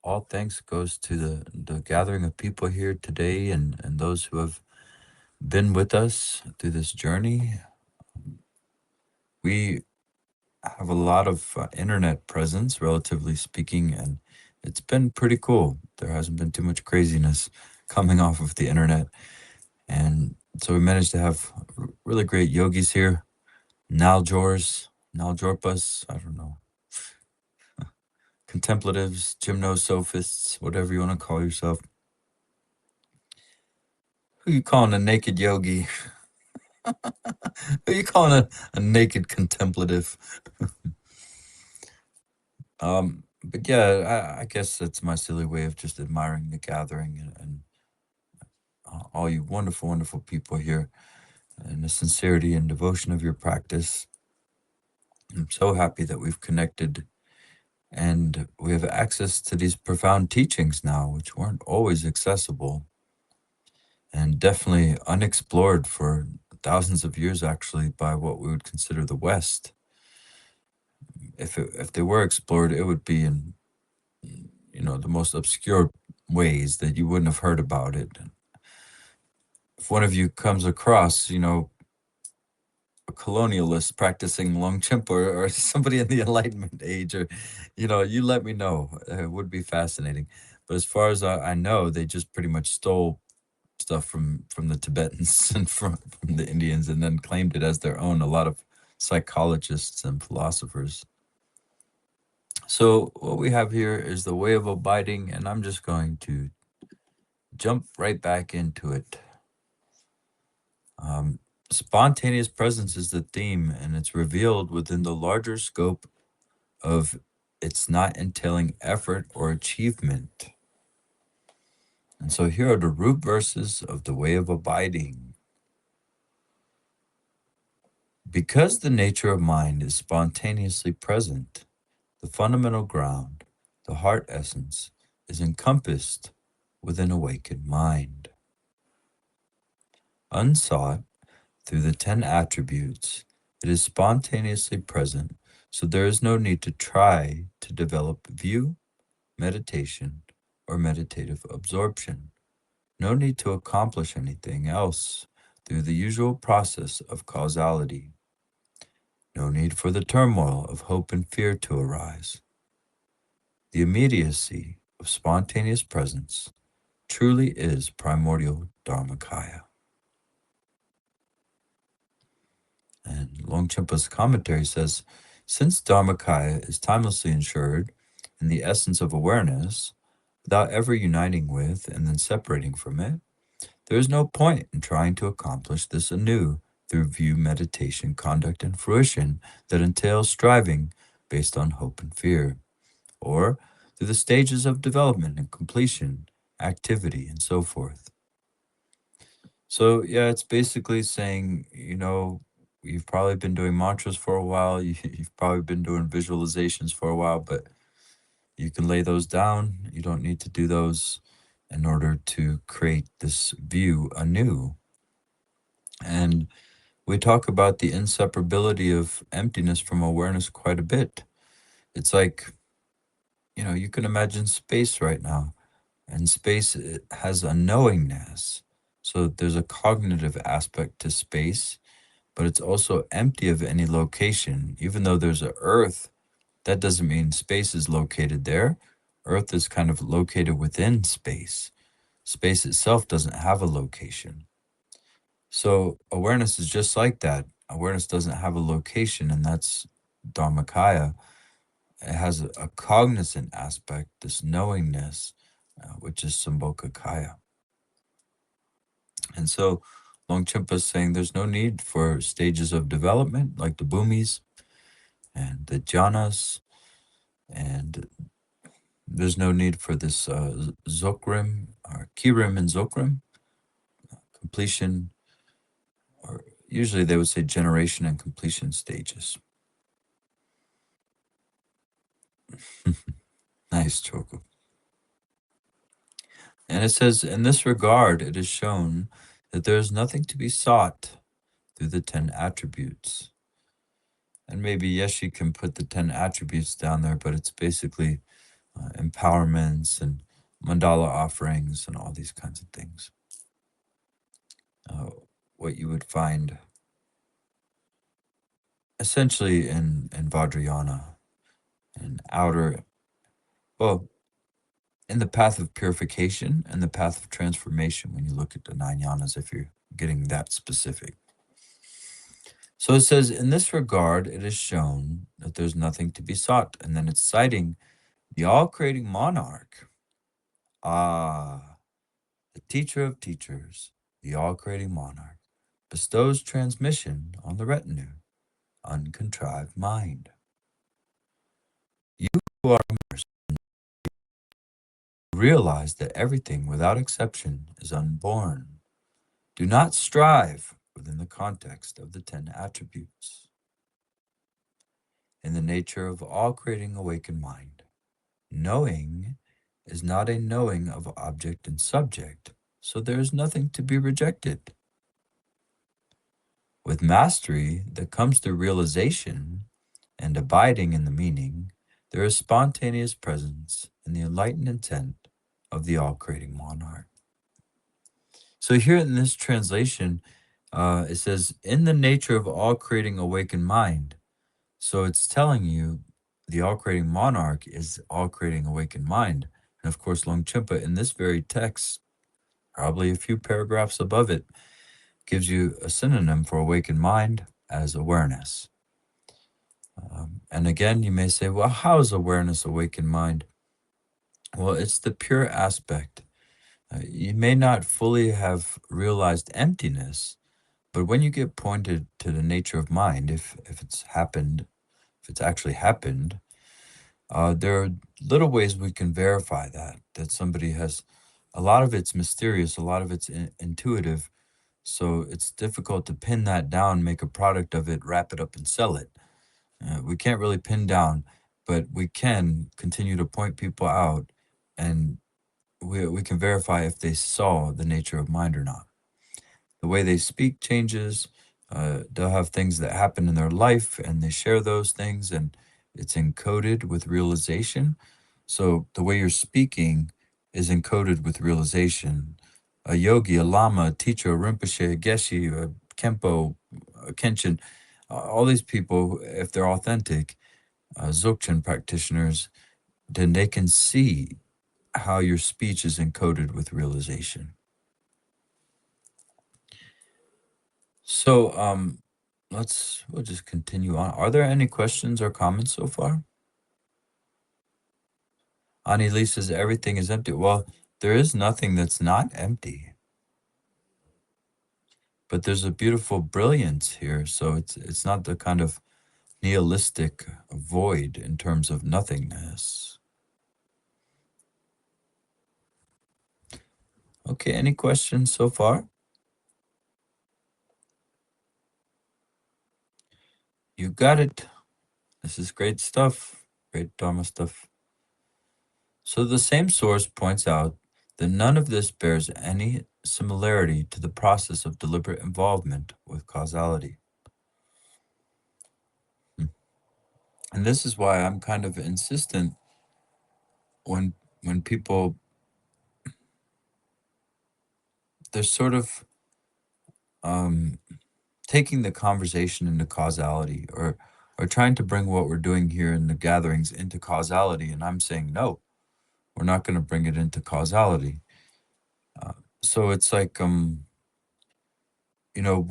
all thanks goes to the gathering of people here today and those who have been with us through this journey. We have a lot of internet presence, relatively speaking, and it's been pretty cool. There hasn't been too much craziness coming off of the internet. And so we managed to have really great yogis here. Naljorpas, I don't know, contemplatives, gymnosophists, whatever you want to call yourself. Who you calling a naked yogi? Who you calling a naked contemplative? But yeah, I guess that's my silly way of just admiring the gathering and all you wonderful, wonderful people here and the sincerity and devotion of your practice. I'm so happy that we've connected and we have access to these profound teachings now, which weren't always accessible and definitely unexplored for thousands of years, actually, by what we would consider the West. If they were explored, it would be in the most obscure ways that you wouldn't have heard about it. If one of you comes across, a colonialist practicing Longchen or somebody in the Enlightenment age, or, you let me know. It would be fascinating. But as far as I know, they just pretty much stole stuff from the Tibetans and from the Indians and then claimed it as their own, a lot of psychologists and philosophers. So what we have here is the way of abiding, and I'm just going to jump right back into it. Spontaneous presence is the theme, and it's revealed within the larger scope of it's not entailing effort or achievement. And so here are the root verses of the way of abiding. Because the nature of mind is spontaneously present, the fundamental ground, the heart essence, is encompassed with an awakened mind. Unsought through the 10 attributes, it is spontaneously present, so there is no need to try to develop view, meditation, or meditative absorption. No need to accomplish anything else through the usual process of causality. No need for the turmoil of hope and fear to arise. The immediacy of spontaneous presence truly is primordial Dharmakaya. And Longchenpa's commentary says, since Dharmakaya is timelessly ensured in the essence of awareness, without ever uniting with and then separating from it, there is no point in trying to accomplish this anew through view, meditation, conduct, and fruition that entails striving based on hope and fear, or through the stages of development and completion, activity, and so forth. So, yeah, it's basically saying, you've probably been doing mantras for a while, you've probably been doing visualizations for a while, but you can lay those down. You don't need to do those in order to create this view anew. And we talk about the inseparability of emptiness from awareness quite a bit. It's like, you can imagine space right now, and space has a knowingness. So there's a cognitive aspect to space, but it's also empty of any location. Even though there's an earth, that doesn't mean space is located there. Earth is kind of located within space. Space itself doesn't have a location. So awareness is just like that. Awareness doesn't have a location, and that's Dharmakaya. It has a cognizant aspect, this knowingness, which is Sambhogakaya. And so Longchenpa is saying there's no need for stages of development like the bhumis and the jhanas, and there's no need for this zokrim or kirim and zokrim, completion, or usually they would say generation and completion stages. Nice, Choku. And it says, in this regard, it is shown that there is nothing to be sought through the 10 attributes. And maybe Yeshi can put the 10 attributes down there, but it's basically empowerments and mandala offerings and all these kinds of things. What you would find essentially in Vajrayana and outer, well, in the path of purification and the path of transformation when you look at the nine yanas, if you're getting that specific. So it says, in this regard, it is shown that there's nothing to be sought. And then it's citing the all-creating monarch. Ah, the teacher of teachers, the all-creating monarch, bestows transmission on the retinue, uncontrived mind. You who are immersed realize that everything without exception is unborn. Do not strive within the context of the 10 attributes. In the nature of all creating awakened mind, knowing is not a knowing of object and subject, so there is nothing to be rejected. With mastery that comes through realization and abiding in the meaning, there is spontaneous presence in the enlightened intent of the all-creating monarch. So here in this translation, it says, in the nature of all creating awakened mind. So it's telling you the all creating monarch is all creating awakened mind. And of course, Longchenpa in this very text, probably a few paragraphs above it, gives you a synonym for awakened mind as awareness. And again, you may say, well, how is awareness awakened mind? Well, it's the pure aspect. You may not fully have realized emptiness, but when you get pointed to the nature of mind, if it's happened, if it's actually happened, there are little ways we can verify that somebody has. A lot of it's mysterious, a lot of it's intuitive, so it's difficult to pin that down, make a product of it, wrap it up, and sell it. We can't really pin down, but we can continue to point people out, and we can verify if they saw the nature of mind or not. The way they speak changes. They'll have things that happen in their life, and they share those things, and it's encoded with realization. So the way you're speaking is encoded with realization. A yogi, a lama, a teacher, a Rinpoche, a Geshe, a Kempo, a Kenshin, all these people, if they're authentic, Dzogchen practitioners, then they can see how your speech is encoded with realization. So we'll just continue on. Are there any questions or comments so far? Ani Lee says everything is empty. Well, there is nothing that's not empty. But there's a beautiful brilliance here. So it's not the kind of nihilistic void in terms of nothingness. Okay, any questions so far? You got it. This is great stuff. Great Dharma stuff. So the same source points out that none of this bears any similarity to the process of deliberate involvement with causality. And this is why I'm kind of insistent when people, they're sort of taking the conversation into causality, or trying to bring what we're doing here in the gatherings into causality, and I'm saying no, we're not going to bring it into causality. So it's like we're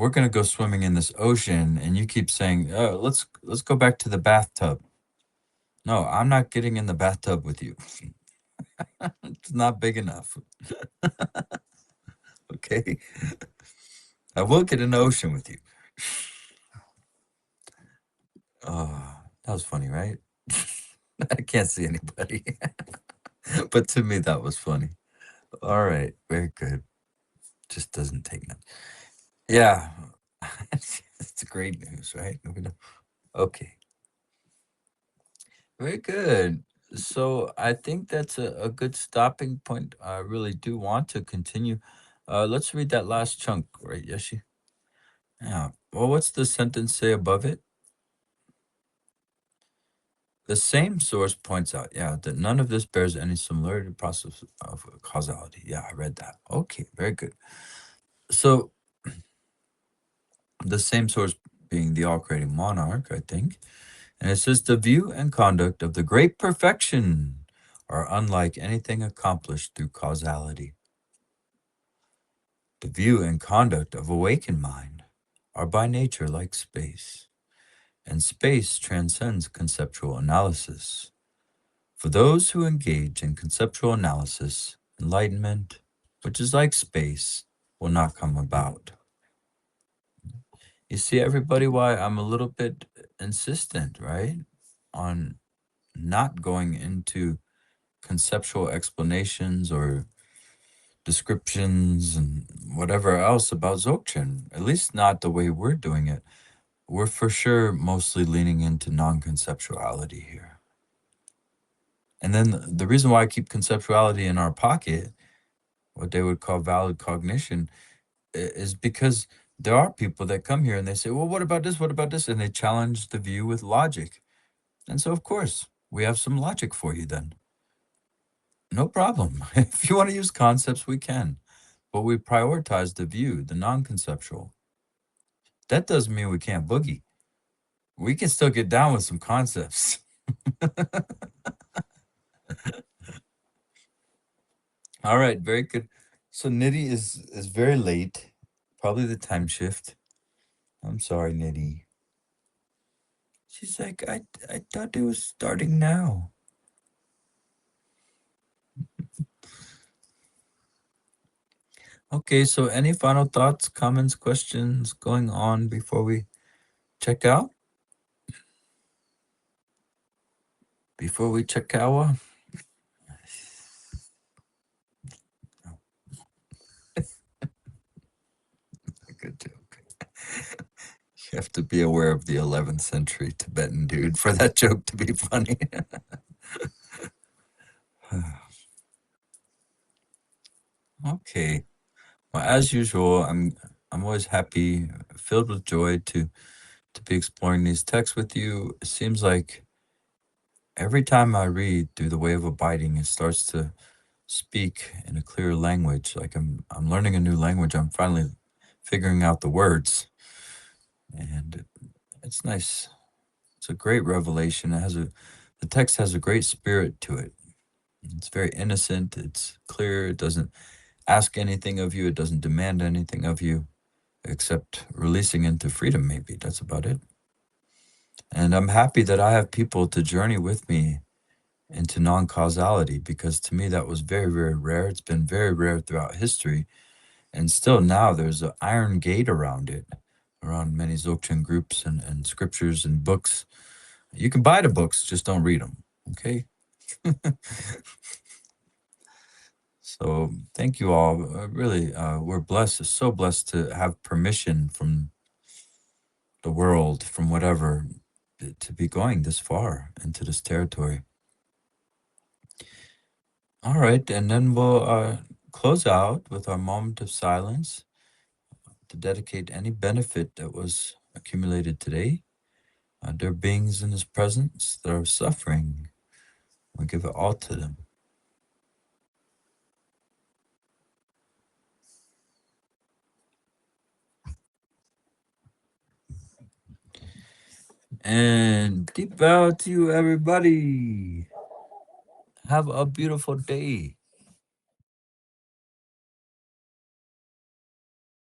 going to go swimming in this ocean, and you keep saying, let's go back to the bathtub. No, I'm not getting in the bathtub with you. It's not big enough. Okay, I will get in the ocean with you. That was funny, right? I can't see anybody. But to me, that was funny. All right, very good. Just doesn't take much. Yeah, it's great news, right? Okay, very good. So I think that's a good stopping point. I really do want to continue. Let's read that last chunk, right, Yeshi? Yeah. Well, what's the sentence say above it? The same source points out, that none of this bears any similarity to the process of causality. Yeah, I read that. Okay, very good. So the same source being the all-creating monarch, I think. And it says, the view and conduct of the great perfection are unlike anything accomplished through causality. The view and conduct of awakened mind are by nature like space, and space transcends conceptual analysis. For those who engage in conceptual analysis, enlightenment, which is like space, will not come about. You see, everybody, why I'm a little bit insistent, right, on not going into conceptual explanations or descriptions and whatever else about Dzogchen, at least not the way we're doing it. We're for sure mostly leaning into non-conceptuality here. And then the reason why I keep conceptuality in our pocket, what they would call valid cognition, is because there are people that come here and they say, well, what about this? What about this? And they challenge the view with logic. And so, of course, we have some logic for you then. No problem. If you want to use concepts, we can. But we prioritize the view, the non-conceptual. That doesn't mean we can't boogie. We can still get down with some concepts. All right, very good. So Nidhi is very late, probably the time shift. I'm sorry, Nidhi. She's like, I thought it was starting now. Okay, so any final thoughts, comments, questions going on before we check out? Before we check out? Good joke. You have to be aware of the 11th century Tibetan dude for that joke to be funny. Okay. Well, as usual, I'm always happy, filled with joy to be exploring these texts with you. It seems like every time I read through the way of abiding, it starts to speak in a clear language. Like I'm learning a new language. I'm finally figuring out the words, and it's nice. It's a great revelation. The text has a great spirit to it. It's very innocent. It's clear. It doesn't ask anything of you. It doesn't demand anything of you, except releasing into freedom. Maybe that's about it. And I'm happy that I have people to journey with me into non-causality, because to me that was very, very rare. It's been very rare throughout history. And still now there's an iron gate around it, around many Dzogchen groups and scriptures and books. You can buy the books, just don't read them, okay? So thank you all. Really, we're blessed, so blessed to have permission from the world, from whatever, to be going this far into this territory. All right, and then we'll close out with our moment of silence to dedicate any benefit that was accumulated today. There are beings in His presence that are suffering. We give it all to them. And deep bow to you, everybody. Have a beautiful day.